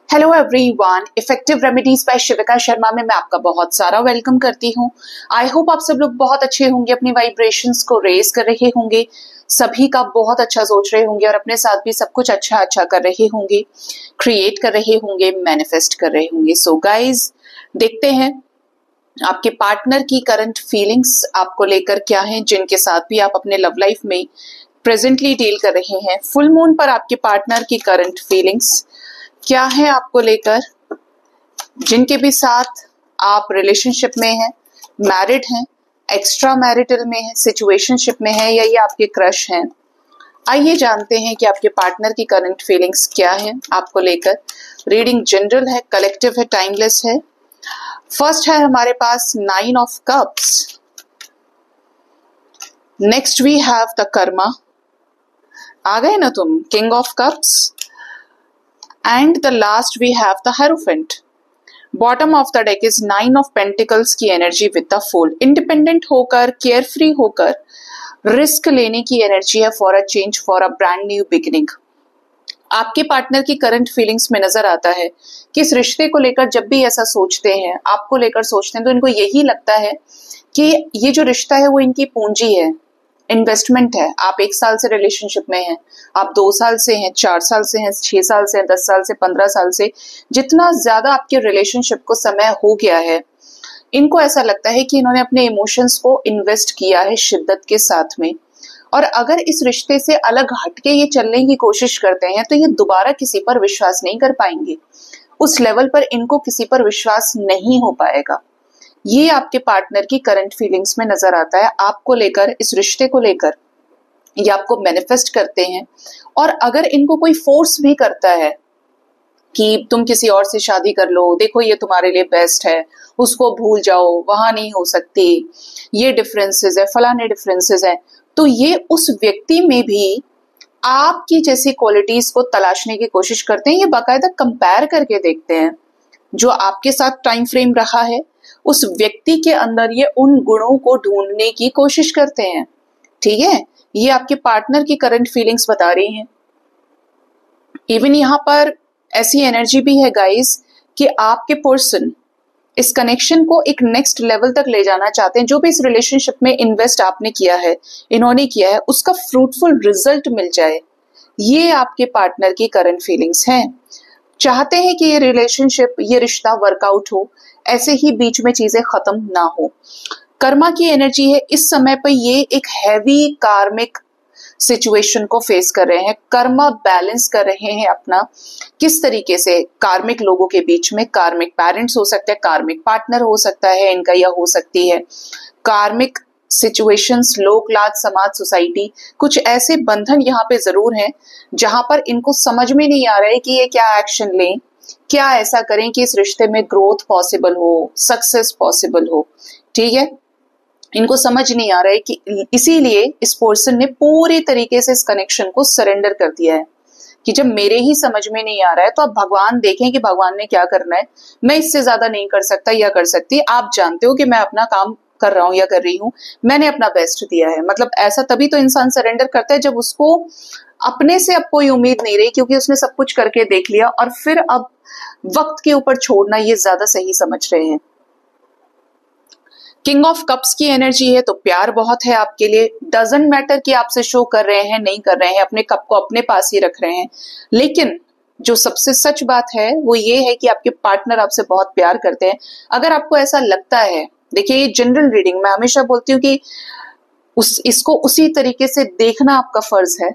Hello everyone, effective remedies by Shivika Sharma में मैं आपका बहुत सारा वेलकम करती हूँ। आई होप आप सब लोग बहुत अच्छे होंगे, अपनी वाइब्रेशंस को रेज कर रहे होंगे, सभी का बहुत अच्छा सोच रहे होंगे और अपने साथ भी सब कुछ अच्छा अच्छा कर रहे होंगे, क्रिएट कर रहे होंगे, मैनिफेस्ट कर रहे होंगे। सो गाइज, देखते हैं आपके पार्टनर की करंट फीलिंग्स आपको लेकर क्या है, जिनके साथ भी आप अपने लव लाइफ में प्रेजेंटली डील कर रहे हैं। फुल मून पर आपके पार्टनर की करंट फीलिंग्स क्या है आपको लेकर, जिनके भी साथ आप रिलेशनशिप में हैं, मैरिड हैं, एक्स्ट्रा मैरिटल में है, सिचुएशनशिप में है या ये आपके क्रश हैं। आइए जानते हैं कि आपके पार्टनर की करंट फीलिंग्स क्या है आपको लेकर। रीडिंग जनरल है, कलेक्टिव है, टाइमलेस है। फर्स्ट है हमारे पास 9 of cups, next we have the karma, आ गए ना तुम, king of cups, and the last we have the Hierophant. Bottom of the deck is 9 of Pentacles की energy with the Fool. Independent होकर, केयरफ्री होकर, रिस्क लेने की एनर्जी है for a change, for a brand new beginning. आपके partner की current feelings में नजर आता है कि इस रिश्ते को लेकर जब भी ऐसा सोचते हैं, आपको लेकर सोचते हैं, तो इनको यही लगता है कि ये जो रिश्ता है वो इनकी पूंजी है, इन्वेस्टमेंट है। आप 1 साल से रिलेशनशिप में हैं, आप 2 साल से हैं, 4 साल से हैं, 6 साल से हैं, 10 साल से, 15 साल से, जितना ज्यादा आपके रिलेशनशिप को समय हो गया है, इनको ऐसा लगता है कि इन्होंने अपने इमोशंस को इन्वेस्ट किया है शिद्दत के साथ में। और अगर इस रिश्ते से अलग हटके ये चलने की कोशिश करते हैं तो ये दोबारा किसी पर विश्वास नहीं कर पाएंगे। उस लेवल पर इनको किसी पर विश्वास नहीं हो पाएगा। ये आपके पार्टनर की करंट फीलिंग्स में नजर आता है आपको लेकर, इस रिश्ते को लेकर। ये आपको मैनिफेस्ट करते हैं और अगर इनको कोई फोर्स भी करता है कि तुम किसी और से शादी कर लो, देखो ये तुम्हारे लिए बेस्ट है, उसको भूल जाओ, वहां नहीं हो सकती, ये डिफरेंसेस है, फलाने डिफरेंसेस है, तो ये उस व्यक्ति में भी आपकी जैसी क्वालिटीज को तलाशने की कोशिश करते हैं। ये बाकायदा कंपेयर करके देखते हैं जो आपके साथ टाइम फ्रेम रहा है, उस व्यक्ति के अंदर ये उन गुणों को ढूंढने की कोशिश करते हैं। ठीक है, ये आपके पार्टनर की करंट फीलिंग्स बता रही हैं। इवन यहां पर ऐसी एनर्जी भी है गाइस कि आपके पर्सन इस कनेक्शन को एक नेक्स्ट लेवल तक ले जाना चाहते हैं। जो भी इस रिलेशनशिप में इन्वेस्ट आपने किया है, इन्होंने किया है, उसका फ्रूटफुल रिजल्ट मिल जाए, ये आपके पार्टनर की करंट फीलिंग्स हैं। चाहते हैं कि ये रिलेशनशिप, ये रिश्ता वर्कआउट हो, ऐसे ही बीच में चीजें खत्म ना हो। कर्मा की एनर्जी है, इस समय पर ये एक हैवी कार्मिक सिचुएशन को फेस कर रहे हैं। कर्मा बैलेंस कर रहे हैं अपना, किस तरीके से कार्मिक लोगों के बीच में, कार्मिक पेरेंट्स हो सकते हैं, कार्मिक पार्टनर हो सकता है इनका, या हो सकती है कार्मिक सिचुएशंस, लोक लाज, समाज, सोसाइटी, कुछ ऐसे बंधन यहाँ पे जरूर हैं जहां पर इनको समझ में नहीं आ रहा है कि ये क्या एक्शन लें, क्या ऐसा करें कि इस रिश्ते में ग्रोथ पॉसिबल हो, सक्सेस पॉसिबल हो। ठीक है, इनको समझ नहीं आ रहा है कि इसीलिए इस पर्सन ने पूरी तरीके से इस कनेक्शन को सरेंडर कर दिया है कि जब मेरे ही समझ में नहीं आ रहा है तो अब भगवान देखें कि भगवान ने क्या करना है, मैं इससे ज्यादा नहीं कर सकता या कर सकती, आप जानते हो कि मैं अपना काम कर रहा हूं या कर रही हूं, मैंने अपना बेस्ट दिया है। मतलब ऐसा तभी तो इंसान सरेंडर करता है जब उसको अपने से अब कोई उम्मीद नहीं रही, क्योंकि उसने सब कुछ करके देख लिया और फिर अब वक्त के ऊपर छोड़ना ये ज्यादा सही समझ रहे हैं। किंग ऑफ कप्स की एनर्जी है, तो प्यार बहुत है आपके लिए। डजंट मैटर कि आपसे शो कर रहे हैं, नहीं कर रहे हैं, अपने कप को अपने पास ही रख रहे हैं, लेकिन जो सबसे सच बात है वो ये है कि आपके पार्टनर आपसे बहुत प्यार करते हैं। अगर आपको ऐसा लगता है, देखिए ये जनरल रीडिंग, मैं हमेशा बोलती हूँ कि इसको उसी तरीके से देखना आपका फर्ज है,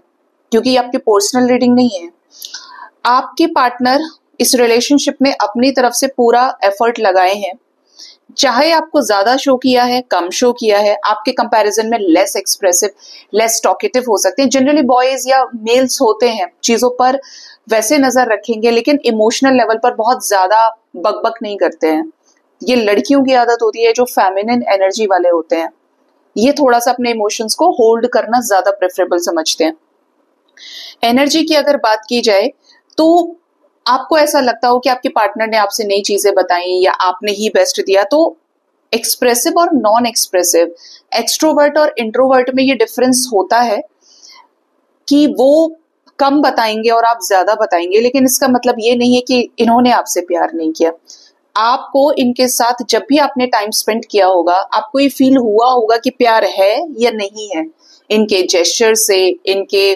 क्योंकि ये आपकी पर्सनल रीडिंग नहीं है। आपके पार्टनर इस रिलेशनशिप में अपनी तरफ से पूरा एफर्ट लगाए हैं, चाहे आपको ज्यादा शो किया है, कम शो किया है, आपके कंपैरिजन में लेस एक्सप्रेसिव, लेस टॉकेटिव हो सकते हैं। जनरली बॉयज या मेल्स होते हैं, चीजों पर वैसे नजर रखेंगे लेकिन इमोशनल लेवल पर बहुत ज्यादा बकबक नहीं करते हैं। ये लड़कियों की आदत होती है जो फेमिनिन एनर्जी वाले होते हैं, ये थोड़ा सा अपने इमोशंस को होल्ड करना ज्यादा प्रेफरेबल समझते हैं। एनर्जी की अगर बात की जाए तो आपको ऐसा लगता हो कि आपके पार्टनर ने आपसे नई चीजें बताई या आपने ही बेस्ट दिया, तो एक्सप्रेसिव और नॉन एक्सप्रेसिव, एक्सट्रोवर्ट और इंट्रोवर्ट में ये डिफरेंस होता है कि वो कम बताएंगे और आप ज्यादा बताएंगे, लेकिन इसका मतलब ये नहीं है कि इन्होंने आपसे प्यार नहीं किया। आपको इनके साथ जब भी आपने टाइम स्पेंड किया होगा, आपको ये फील हुआ होगा कि प्यार है या नहीं है, इनके जेस्चर से, इनके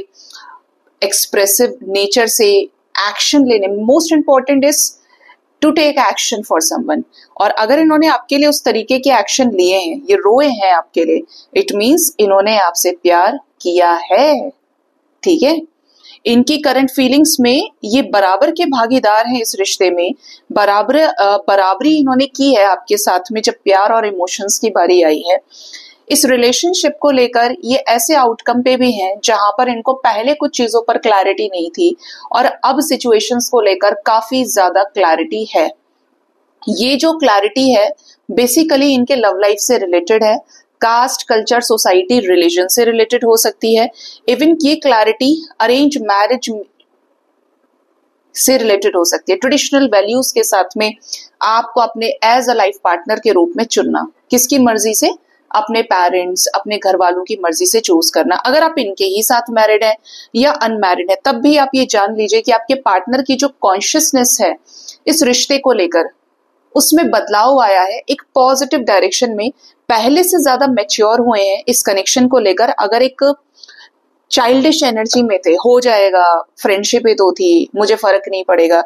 एक्सप्रेसिव नेचर से, एक्शन लेने। Most important is to take action for someone. और अगर इन्होंने आपके लिए उस तरीके के एक्शन लिए हैं, ये रोए हैं आपके लिए, इट मीन्स इन्होंने आपसे प्यार किया है। ठीक है, इनकी करंट फीलिंग्स में ये बराबर के भागीदार हैं इस रिश्ते में, बराबरी इन्होंने की है आपके साथ में जब प्यार और इमोशंस की बारी आई है। इस रिलेशनशिप को लेकर ये ऐसे आउटकम पे भी हैं जहां पर इनको पहले कुछ चीजों पर क्लैरिटी नहीं थी और अब सिचुएशंस को लेकर काफी ज्यादा क्लैरिटी है। ये जो क्लैरिटी है बेसिकली इनके लव लाइफ से रिलेटेड है, कास्ट, कल्चर, सोसाइटी, रिलीजन से रिलेटेड हो सकती है। इवन ये क्लैरिटी अरेंज मैरिज से रिलेटेड हो सकती है। ट्रेडिशनल वैल्यूज के साथ में आपको अपने एज अ लाइफ पार्टनर के रूप में चुनना, किसकी मर्जी से? अपने पेरेंट्स, अपने घर वालों की मर्जी से चूज करना। अगर आप इनके ही साथ मैरिड हैं या अनमैरिड है, तब भी आप ये जान लीजिए कि आपके पार्टनर की जो कॉन्शियसनेस है इस रिश्ते को लेकर, उसमें बदलाव आया है एक पॉजिटिव डायरेक्शन में। पहले से ज्यादा मैच्योर हुए हैं इस कनेक्शन को लेकर। अगर एक चाइल्डिश एनर्जी में थे, हो जाएगा, फ्रेंडशिप ही तो थी, मुझे फर्क नहीं पड़ेगा,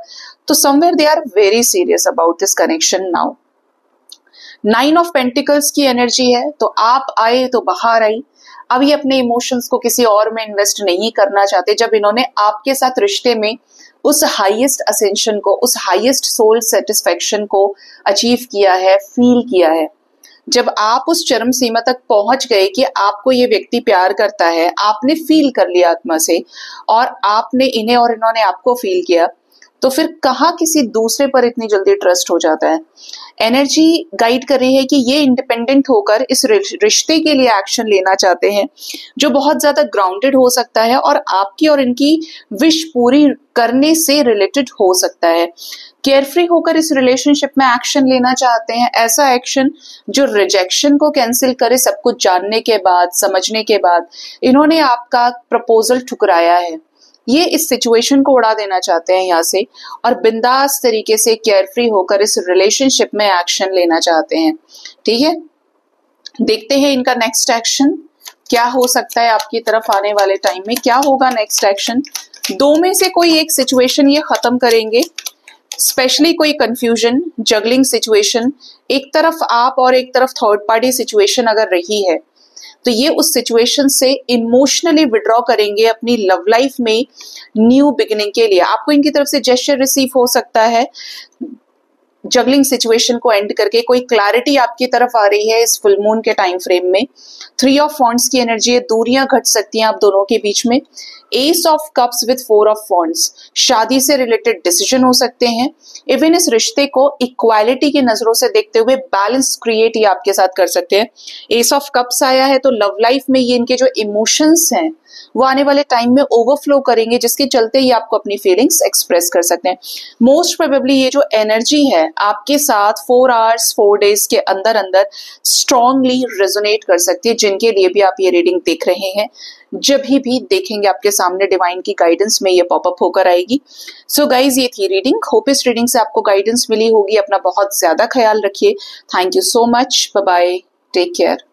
तो somewhere they are very serious about this connection now. 9 of pentacles की एनर्जी है, तो आप आए तो बाहर आई। अब ये अपने इमोशंस को किसी और में इन्वेस्ट नहीं करना चाहते। जब इन्होंने आपके साथ रिश्ते में उस हाईएस्ट असेंशन को, उस हाईएस्ट सोल सेटिस्फेक्शन को अचीव किया है, फील किया है, जब आप उस चरम सीमा तक पहुंच गए कि आपको ये व्यक्ति प्यार करता है, आपने फील कर लिया आत्मा से, और आपने इन्हें और इन्होंने आपको फील किया, तो फिर कहाँ किसी दूसरे पर इतनी जल्दी ट्रस्ट हो जाता है। एनर्जी गाइड कर रही है कि ये इंडिपेंडेंट होकर इस रिश्ते के लिए एक्शन लेना चाहते हैं, जो बहुत ज्यादा ग्राउंडेड हो सकता है और आपकी और इनकी विश पूरी करने से रिलेटेड हो सकता है। केयरफ्री होकर इस रिलेशनशिप में एक्शन लेना चाहते हैं, ऐसा एक्शन जो रिजेक्शन को कैंसिल करे। सब कुछ जानने के बाद, समझने के बाद इन्होंने आपका प्रपोजल ठुकराया है, ये इस सिचुएशन को उड़ा देना चाहते हैं यहाँ से, और बिंदास तरीके से केयरफ्री होकर इस रिलेशनशिप में एक्शन लेना चाहते हैं। ठीक है, देखते हैं इनका नेक्स्ट एक्शन क्या हो सकता है आपकी तरफ आने वाले टाइम में। क्या होगा नेक्स्ट एक्शन? दो में से कोई एक सिचुएशन ये खत्म करेंगे, स्पेशली कोई कंफ्यूजन, जगलिंग सिचुएशन, एक तरफ आप और एक तरफ थर्ड पार्टी सिचुएशन अगर रही है, तो ये उस सिचुएशन से इमोशनली विड्रॉ करेंगे अपनी लव लाइफ में न्यू बिगिनिंग के लिए। आपको इनकी तरफ से जेस्चर रिसीव हो सकता है, जगलिंग सिचुएशन को एंड करके कोई क्लैरिटी आपकी तरफ आ रही है इस फुल मून के टाइम फ्रेम में। 3 ऑफ वॉन्ड्स की एनर्जी है, दूरियां घट सकती हैं आप दोनों के बीच में। S of cups with 4 of wands, शादी से रिलेटेड डिसीजन हो सकते हैं। इवन इस रिश्ते को इक्वालिटी की नजरों से देखते हुए बैलेंस क्रिएट ये आपके साथ कर सकते हैं। एस ऑफ कप्स आया है तो लव लाइफ में ये इनके जो इमोशंस हैं वो आने वाले टाइम में ओवरफ्लो करेंगे, जिसके चलते ही आपको अपनी फीलिंग्स एक्सप्रेस कर सकते हैं। मोस्ट प्रोबेबली ये जो एनर्जी है आपके साथ 4 आवर्स 4 डेज के अंदर अंदर स्ट्रांगली रेजोनेट कर सकती है। जिनके लिए भी आप ये रीडिंग देख रहे हैं, जब भी देखेंगे आपके सामने डिवाइन की गाइडेंस में ये पॉपअप होकर आएगी। सो गाइज, ये थी रीडिंग। होप इस रीडिंग से आपको गाइडेंस मिली होगी। अपना बहुत ज्यादा ख्याल रखिए। Thank you so much. Bye bye, take care.